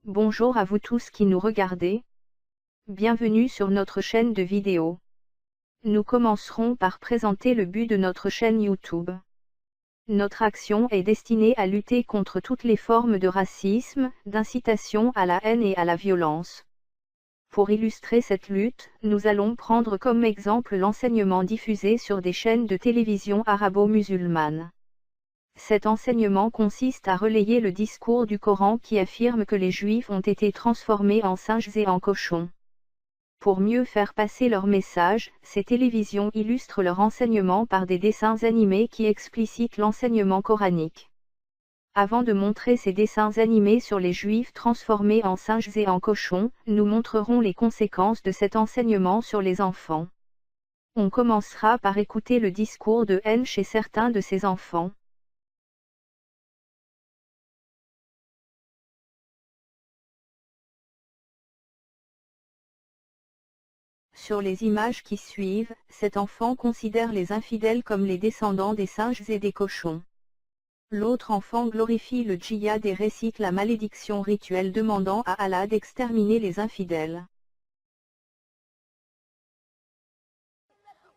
Bonjour à vous tous qui nous regardez. Bienvenue sur notre chaîne de vidéos. Nous commencerons par présenter le but de notre chaîne YouTube. Notre action est destinée à lutter contre toutes les formes de racisme, d'incitation à la haine et à la violence. Pour illustrer cette lutte, nous allons prendre comme exemple l'enseignement diffusé sur des chaînes de télévision arabo-musulmanes. Cet enseignement consiste à relayer le discours du Coran qui affirme que les Juifs ont été transformés en singes et en cochons. Pour mieux faire passer leur message, ces télévisions illustrent leur enseignement par des dessins animés qui explicitent l'enseignement coranique. Avant de montrer ces dessins animés sur les Juifs transformés en singes et en cochons, nous montrerons les conséquences de cet enseignement sur les enfants. On commencera par écouter le discours de haine chez certains de ces enfants. Sur les images qui suivent, cet enfant considère les infidèles comme les descendants des singes et des cochons. L'autre enfant glorifie le djihad et récite la malédiction rituelle demandant à Allah d'exterminer les infidèles.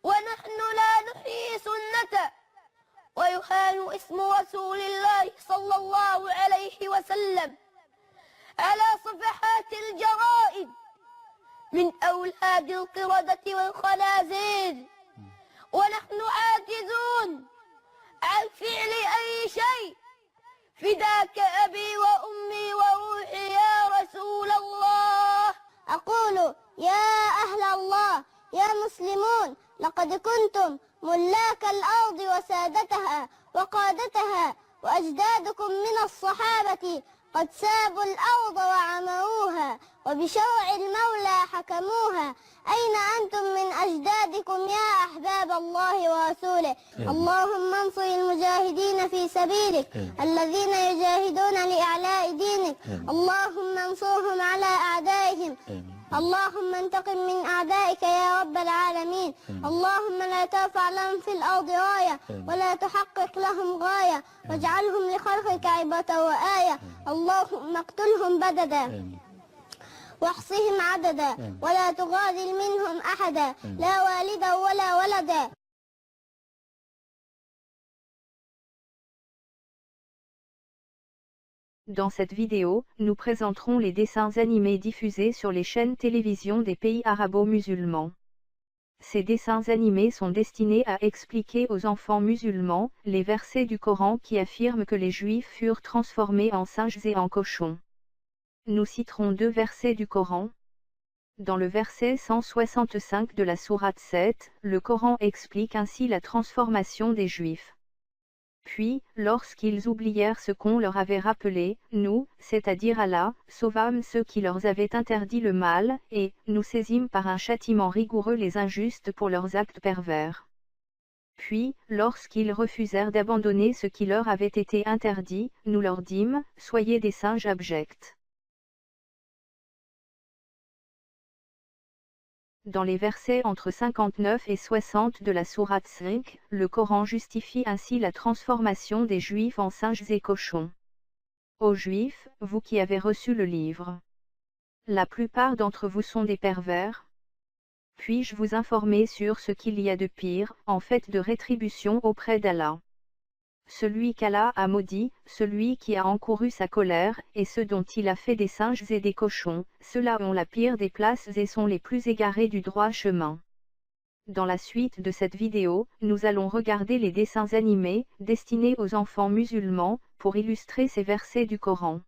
ونحن لا نحيي سنته ويهان اسم رسول الله صلى الله عليه وسلم على صفحات الجرائد من أولاد القردة والخنازير ونحن عاجزون عن فعل أي شيء فداك أبي وأمي وروحي يا رسول الله. أقول يا أهل الله يا مسلمون، لقد كنتم ملاك الأرض وسادتها وقادتها، وأجدادكم من الصحابة قد سابوا الأرض وعمروها وبشرع المولى حكموها. أين أنتم من أجدادكم يا أحباب الله ورسوله؟ اللهم انصر المجاهدين في سبيلك الذين يجاهدون لإعلاء دينك. اللهم انصرهم على أعدائهم. اللهم انتقم من أعدائك يا رب العالمين. اللهم لا ترفع لهم في الأرض راية ولا تحقق لهم غاية، واجعلهم لخلقك عبرة وآية. اللهم اقتلهم بددا واحصهم عددا ولا تغادر منهم أحدا، لا والدا ولا ولدا. Dans cette vidéo, nous présenterons les dessins animés diffusés sur les chaînes télévision des pays arabo-musulmans. Ces dessins animés sont destinés à expliquer aux enfants musulmans les versets du Coran qui affirment que les Juifs furent transformés en singes et en cochons. Nous citerons deux versets du Coran. Dans le verset 165 de la sourate 7, le Coran explique ainsi la transformation des Juifs. Puis, lorsqu'ils oublièrent ce qu'on leur avait rappelé, nous, c'est-à-dire Allah, sauvâmes ceux qui leur avaient interdit le mal, et nous saisîmes par un châtiment rigoureux les injustes pour leurs actes pervers. Puis, lorsqu'ils refusèrent d'abandonner ce qui leur avait été interdit, nous leur dîmes, soyez des singes abjects. Dans les versets entre 59 et 60 de la sourate 5, le Coran justifie ainsi la transformation des Juifs en singes et cochons. Ô Juifs, vous qui avez reçu le livre, la plupart d'entre vous sont des pervers. Puis-je vous informer sur ce qu'il y a de pire, en fait de rétribution auprès d'Allah? Celui qu'Allah a maudit, celui qui a encouru sa colère, et ceux dont il a fait des singes et des cochons, ceux-là ont la pire des places et sont les plus égarés du droit chemin. Dans la suite de cette vidéo, nous allons regarder les dessins animés, destinés aux enfants musulmans, pour illustrer ces versets du Coran.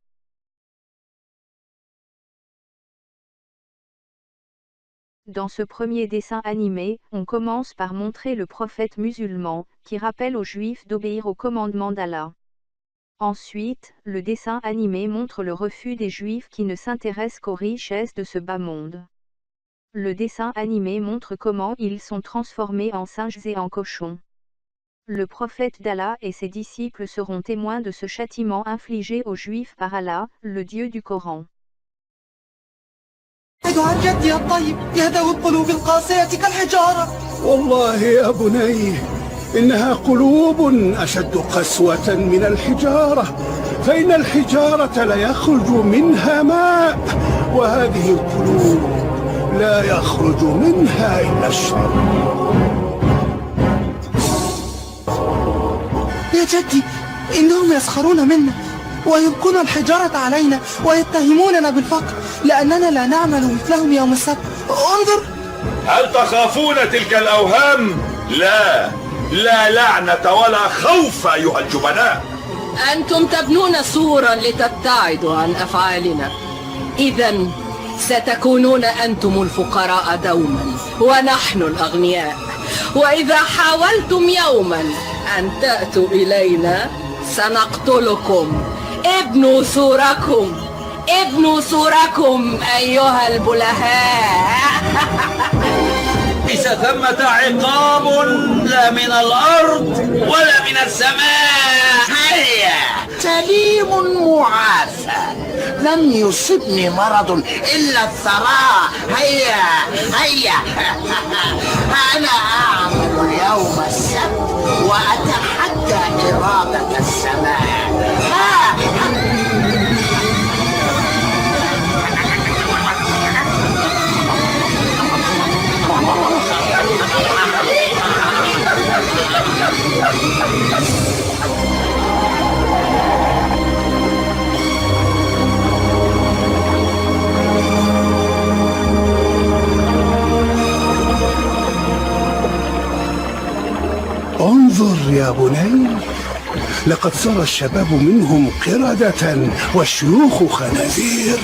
Dans ce premier dessin animé, on commence par montrer le prophète musulman, qui rappelle aux Juifs d'obéir au commandement d'Allah. Ensuite, le dessin animé montre le refus des Juifs qui ne s'intéressent qu'aux richesses de ce bas monde. Le dessin animé montre comment ils sont transformés en singes et en cochons. Le prophète d'Allah et ses disciples seront témoins de ce châtiment infligé aux Juifs par Allah, le Dieu du Coran. عن جدي الطيب يهدأ القلوب القاسية كالحجارة. والله يا بني إنها قلوب أشد قسوة من الحجارة فإن الحجارة لا يخرج منها ماء، وهذه القلوب لا يخرج منها إلا الشر. يا جدي، إنهم يسخرون منا ويلقون الحجارة علينا ويتهموننا بالفقر لأننا لا نعمل مثلهم يوم السبت. انظر. هل تخافون تلك الأوهام؟ لا، لا لعنة ولا خوف أيها الجبناء. أنتم تبنون سورا لتبتعدوا عن أفعالنا، إذن ستكونون أنتم الفقراء دوما ونحن الأغنياء. وإذا حاولتم يوما أن تأتوا إلينا سنقتلكم. ابنوا سوركم، ابنوا سوركم أيها البلهاء. ليس ثمة عقاب لا من الأرض ولا من السماء. هيا سليم معافى، لم يصبني مرض إلا الثراء. هيا هيا. أنا أعمل يوم السبت وأتحدى إرادة السماء. انظر يا بني، لقد صار الشباب منهم قردة والشيوخ خنازير.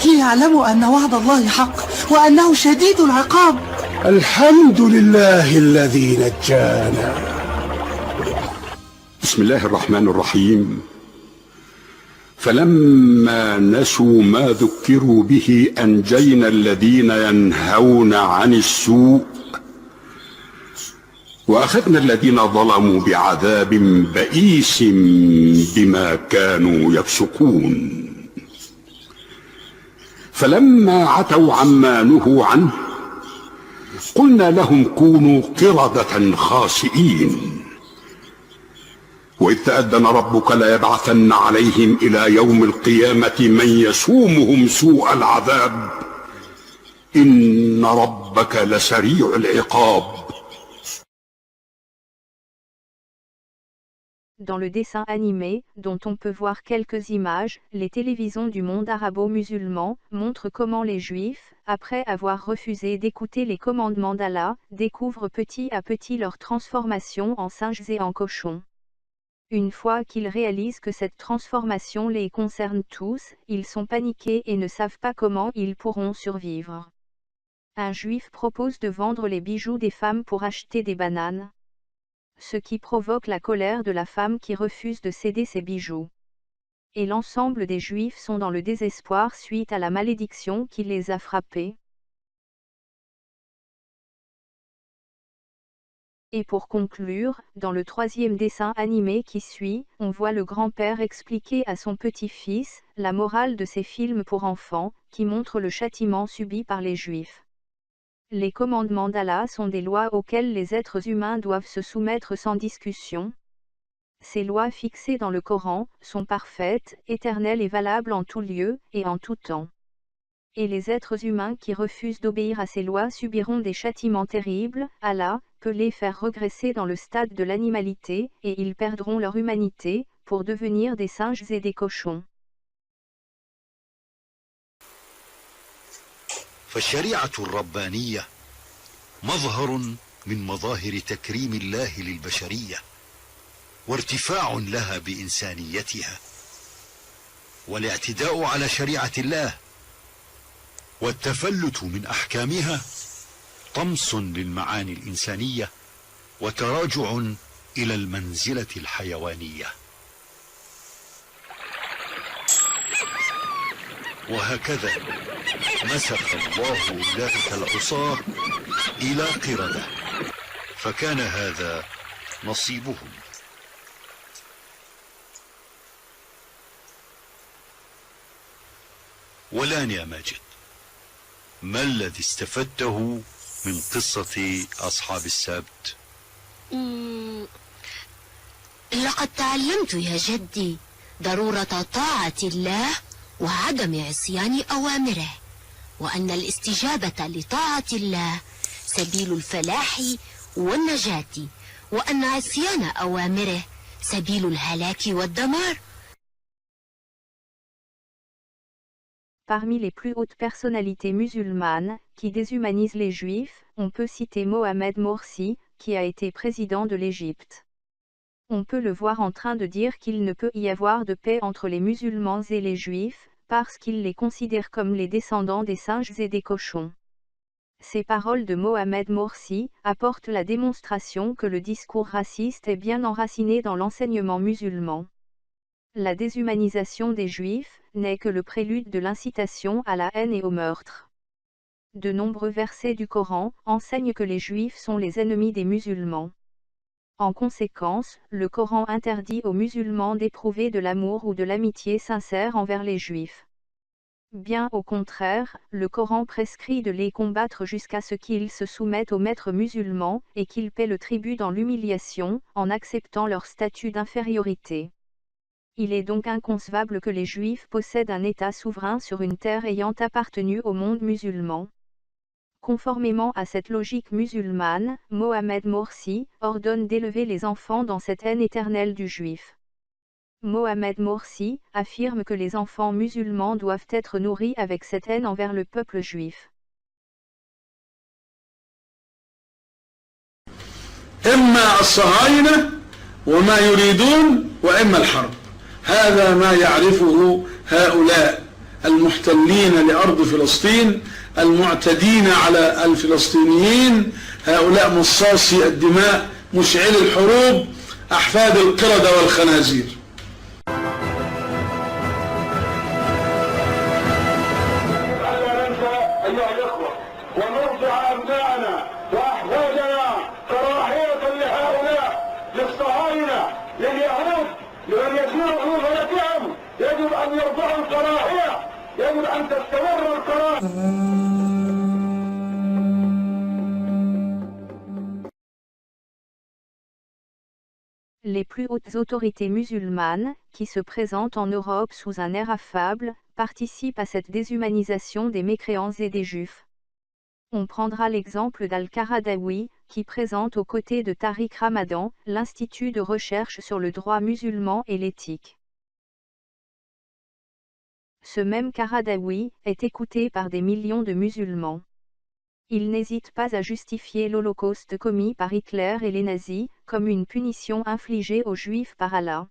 ليعلموا أن وعد الله حق وأنه شديد العقاب. الحمد لله الذي نجانا. بسم الله الرحمن الرحيم. فلما نسوا ما ذكروا به أنجينا الذين ينهون عن السوء وأخذنا الذين ظلموا بعذاب بئيس بما كانوا يفسقون. فلما عتوا عما نهوا عنه قلنا لهم كونوا قردة خاسئين. وإذ تأذن ربك ليبعثن عليهم إلى يوم القيامة من يسومهم سوء العذاب إن ربك لسريع العقاب. Dans le dessin animé, dont on peut voir quelques images, les télévisions du monde arabo-musulman montrent comment les Juifs, après avoir refusé d'écouter les commandements d'Allah, découvrent petit à petit leur transformation en singes et en cochons. Une fois qu'ils réalisent que cette transformation les concerne tous, ils sont paniqués et ne savent pas comment ils pourront survivre. Un Juif propose de vendre les bijoux des femmes pour acheter des bananes, ce qui provoque la colère de la femme qui refuse de céder ses bijoux. Et l'ensemble des Juifs sont dans le désespoir suite à la malédiction qui les a frappés. Et pour conclure, dans le troisième dessin animé qui suit, on voit le grand-père expliquer à son petit-fils la morale de ces films pour enfants, qui montrent le châtiment subi par les Juifs. Les commandements d'Allah sont des lois auxquelles les êtres humains doivent se soumettre sans discussion. Ces lois fixées dans le Coran sont parfaites, éternelles et valables en tout lieu et en tout temps. Et les êtres humains qui refusent d'obéir à ces lois subiront des châtiments terribles. Allah peut les faire regresser dans le stade de l'animalité, et ils perdront leur humanité, pour devenir des singes et des cochons. فالشريعة الربانية مظهر من مظاهر تكريم الله للبشرية وارتفاع لها بإنسانيتها، والاعتداء على شريعة الله والتفلت من أحكامها طمس للمعاني الإنسانية وتراجع إلى المنزلة الحيوانية. وهكذا مسخ الله أولئك العصاة إلى قردة، فكان هذا نصيبهم. والآن يا ماجد، ما الذي استفدته من قصة أصحاب السبت؟ لقد تعلمت يا جدي ضرورة طاعة الله وعدم عصيان أوامره، وأن الاستجابة لطاعة الله سبيل الفلاح والنجاة، وأن عصيان أوامره سبيل الهلاك والدمار. Parmi les plus hautes personnalités musulmanes, qui déshumanisent les Juifs, on peut citer Mohamed Morsi, qui a été président de l'Égypte. On peut le voir en train de dire qu'il ne peut y avoir de paix entre les musulmans et les Juifs, parce qu'il les considère comme les descendants des singes et des cochons. Ces paroles de Mohamed Morsi apportent la démonstration que le discours raciste est bien enraciné dans l'enseignement musulman. La déshumanisation des Juifs n'est que le prélude de l'incitation à la haine et au meurtre. De nombreux versets du Coran enseignent que les Juifs sont les ennemis des musulmans. En conséquence, le Coran interdit aux musulmans d'éprouver de l'amour ou de l'amitié sincère envers les Juifs. Bien au contraire, le Coran prescrit de les combattre jusqu'à ce qu'ils se soumettent aux maîtres musulmans et qu'ils paient le tribut dans l'humiliation, en acceptant leur statut d'infériorité. Il est donc inconcevable que les Juifs possèdent un État souverain sur une terre ayant appartenu au monde musulman. Conformément à cette logique musulmane, Mohamed Morsi ordonne d'élever les enfants dans cette haine éternelle du Juif. Mohamed Morsi affirme que les enfants musulmans doivent être nourris avec cette haine envers le peuple juif. إما الصهاينة وما يريدون وإما الحرب. هذا ما يعرفه هؤلاء المحتلين لأرض فلسطين المعتدين على الفلسطينيين، هؤلاء مصاصي الدماء مشعلي الحروب أحفاد القردة والخنازير. لا ننسى أيها الإخوة ونرجع أبنائنا وأحفادنا كراهية لهؤلاء للصهاينة لليهود لمن يسيروا في بلدهم. يجب أن يرضعوا الكراهية، يجب أن تستمر الكراهية. Les plus hautes autorités musulmanes, qui se présentent en Europe sous un air affable, participent à cette déshumanisation des mécréants et des Juifs. On prendra l'exemple d'Al-Qaradawi, qui présente aux côtés de Tariq Ramadan, l'Institut de recherche sur le droit musulman et l'éthique. Ce même Qaradawi est écouté par des millions de musulmans. Il n'hésite pas à justifier l'Holocauste commis par Hitler et les nazis, comme une punition infligée aux Juifs par Allah.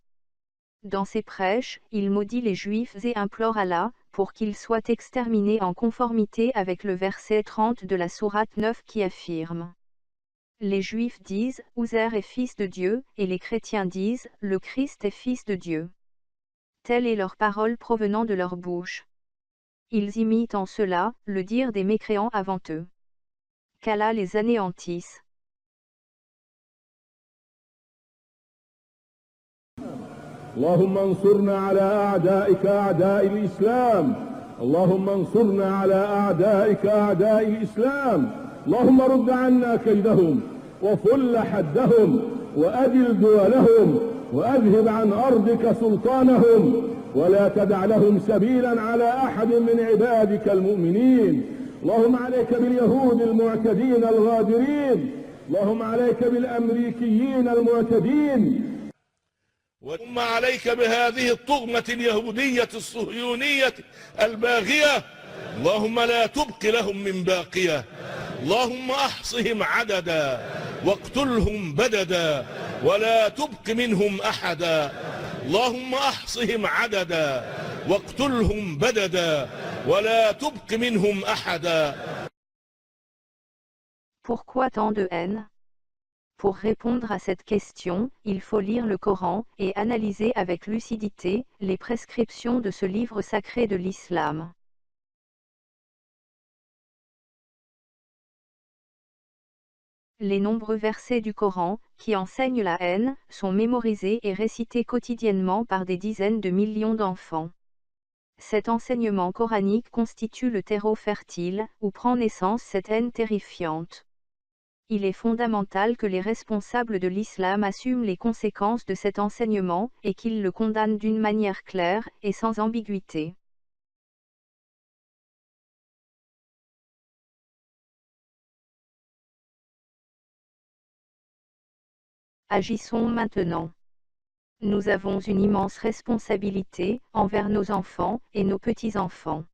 Dans ses prêches, il maudit les Juifs et implore Allah, pour qu'ils soient exterminés en conformité avec le verset 30 de la sourate 9 qui affirme: les Juifs disent, Uzair est fils de Dieu, et les chrétiens disent, le Christ est fils de Dieu. Telle est leur parole provenant de leur bouche. Ils imitent en cela le dire des mécréants avant eux. Qu'Allah les anéantisse. اللهم انصرنا على أعدائك أعداء الإسلام، اللهم انصرنا على أعدائك أعداء الإسلام، اللهم رد عنا كيدهم وفل حدهم وأذل دولهم وأذهب عن أرضك سلطانهم ولا تدع لهم سبيلا على أحد من عبادك المؤمنين. اللهم عليك باليهود المعتدين الغادرين، اللهم عليك بالأمريكيين المعتدين، ثم عليك بهذه الطغمة اليهودية الصهيونية الباغية، اللهم لا تبق لهم من باقية، اللهم احصهم عددا واقتلهم بددا ولا تبق منهم أحدا، اللهم احصهم عددا واقتلهم بددا ولا تبق منهم أحدا. Pourquoi tant de haine? Pour répondre à cette question, il faut lire le Coran et analyser avec lucidité les prescriptions de ce livre sacré de l'islam. Les nombreux versets du Coran, qui enseignent la haine, sont mémorisés et récités quotidiennement par des dizaines de millions d'enfants. Cet enseignement coranique constitue le terreau fertile, où prend naissance cette haine terrifiante. Il est fondamental que les responsables de l'islam assument les conséquences de cet enseignement, et qu'ils le condamnent d'une manière claire et sans ambiguïté. Agissons maintenant. Nous avons une immense responsabilité envers nos enfants et nos petits-enfants.